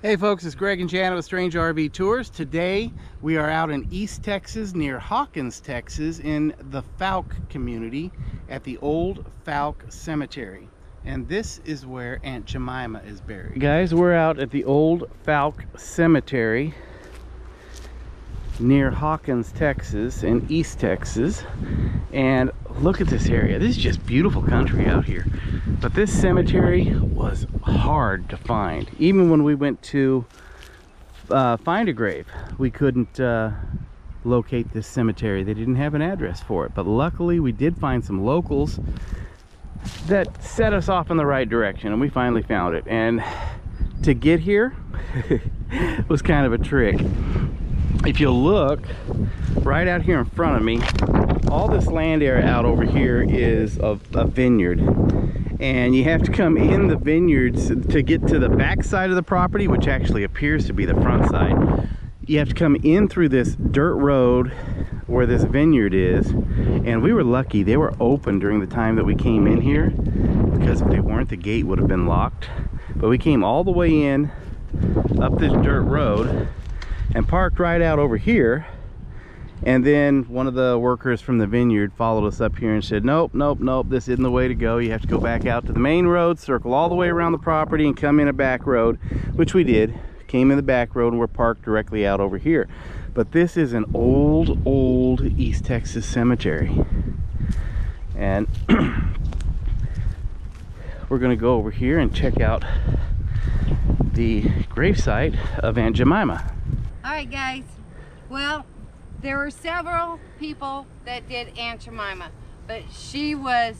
Hey folks, it's Greg and Janet with Strange RV Tours. Today we are out in East Texas near Hawkins, Texas in the Falk community at the old Falk Cemetery. And this is where Aunt Jemima is buried. Guys, we're out at the old Falk Cemetery near Hawkins, Texas in East Texas. And look at this area. This is just beautiful country out here. But this cemetery was hard to find. Even when we went to find a grave, we couldn't locate this cemetery. They didn't have an address for it. But luckily we did find some locals that set us off in the right direction, and we finally found it. And to get here was kind of a trick. If you'll look right out here in front of me, all this land area out over here is a vineyard, and you have to come in the vineyards to get to the back side of the property, which actually appears to be the front side. You have to come in through this dirt road where this vineyard is, and we were lucky they were open during the time that we came in here, because if they weren't, the gate would have been locked. But we came all the way in up this dirt road and parked right out over here, and then one of the workers from the vineyard followed us up here and said, nope, this isn't the way to go. You have to go back out to the main road, circle all the way around the property, and come in a back road, which we did. Came in the back road and we're parked directly out over here. But this is an old East Texas cemetery, and we're gonna go over here and check out the gravesite of Aunt Jemima. All right, guys. Well, there were several people that did Aunt Jemima, but she was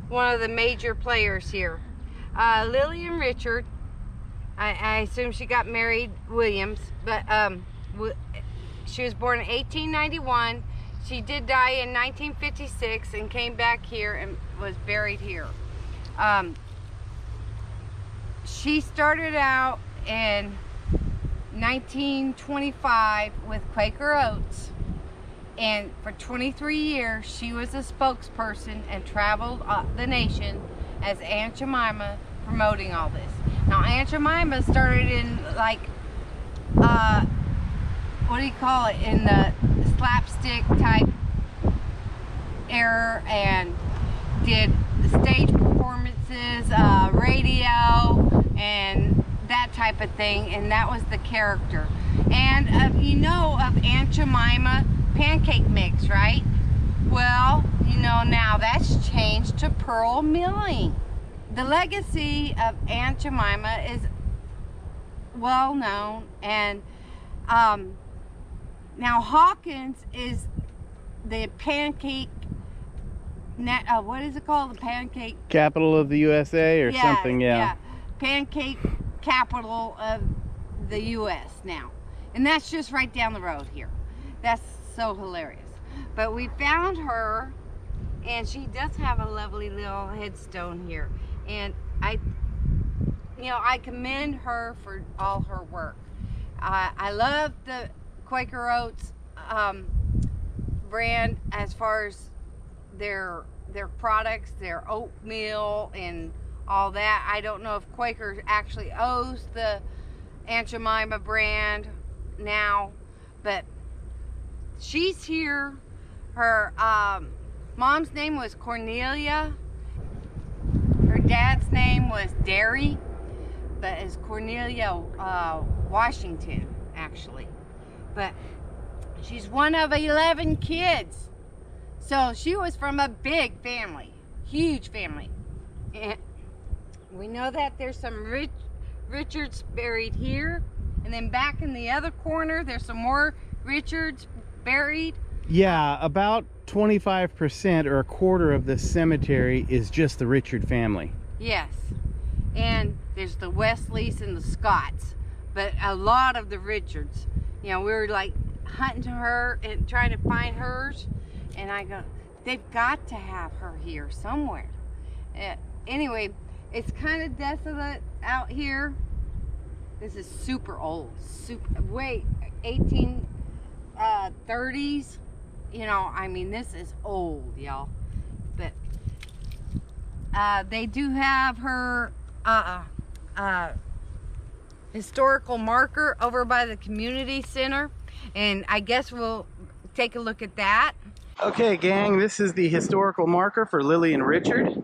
one of the major players here. Lillian Richard, I assume she got married Williams, but she was born in 1891. She did die in 1956 and came back here and was buried here. She started out in 1925 with Quaker Oats, and for 23 years she was a spokesperson and traveled the nation as Aunt Jemima, promoting all this. Now Aunt Jemima started in like what do you call it, in the slapstick type era, and did stage performances, radio, and that type of thing, and that was the character. And you know of Aunt Jemima pancake mix, right? Well, you know, now that's changed to pearl milling. The legacy of Aunt Jemima is well known, and now Hawkins is the pancake what is it called? The pancake Capital of the USA or something, yeah. Pancake capital of the U.S. now, and that's just right down the road here. That's so hilarious. But we found her, and she does have a lovely little headstone here, and I commend her for all her work. I love the Quaker Oats brand as far as their products, their oatmeal and all that. I don't know if Quaker actually owes the Aunt Jemima brand now, but she's here. Her mom's name was Cornelia. Her dad's name was Derry, but it's Cornelia Washington, actually. But she's one of 11 kids. So she was from a big family, huge family. And we know that there's some Richards buried here, and then back in the other corner there's some more Richards buried. Yeah, about 25% or a quarter of this cemetery is just the Richard family. Yes, and there's the Wesleys and the Scotts, but a lot of the Richards. You know, we were like hunting her and trying to find hers, and I go, they've got to have her here somewhere. Anyway, it's kind of desolate out here. This is super old, way 1830s. You know, I mean, this is old, y'all. But they do have her historical marker over by the community center, and I guess we'll take a look at that. Okay, gang, this is the historical marker for Lillian Richard.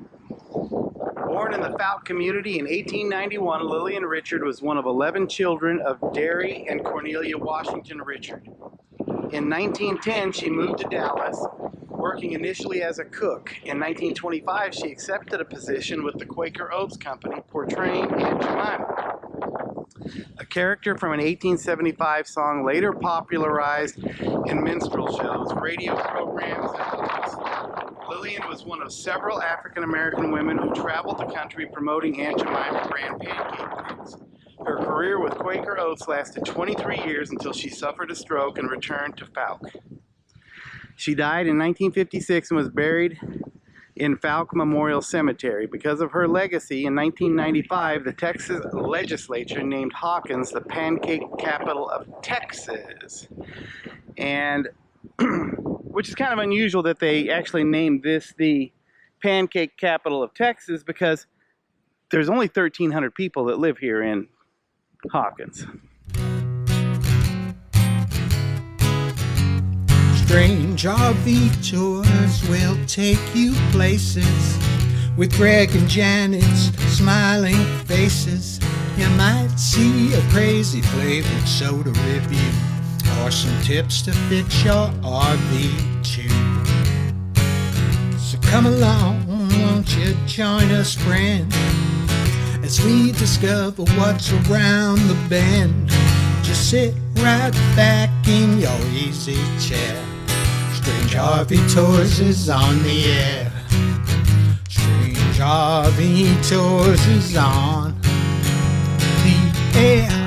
Born in the Fouke community in 1891, Lillian Richard was one of 11 children of Derry and Cornelia Washington Richard. In 1910, she moved to Dallas, working initially as a cook. In 1925, she accepted a position with the Quaker Oats Company, portraying Aunt Jemima, a character from an 1875 song later popularized in minstrel shows, radio programs, and movies. Lillian was one of several African-American women who traveled the country promoting Aunt Jemima brand pancake mix. Her career with Quaker Oats lasted 23 years until she suffered a stroke and returned to Fouke. She died in 1956 and was buried in Fouke Memorial Cemetery. Because of her legacy, in 1995, the Texas legislature named Hawkins the pancake capital of Texas. And which is kind of unusual that they actually named this the pancake capital of Texas, because there's only 1,300 people that live here in Hawkins. Strange RV tours will take you places with Greg and Janet's smiling faces. You might see a crazy flavored soda review or some tips to fix your RV too. So come along, won't you join us, friend, as we discover what's around the bend. Just sit right back in your easy chair. Strange RV Tours is on the air. Strange RV Tours is on the air.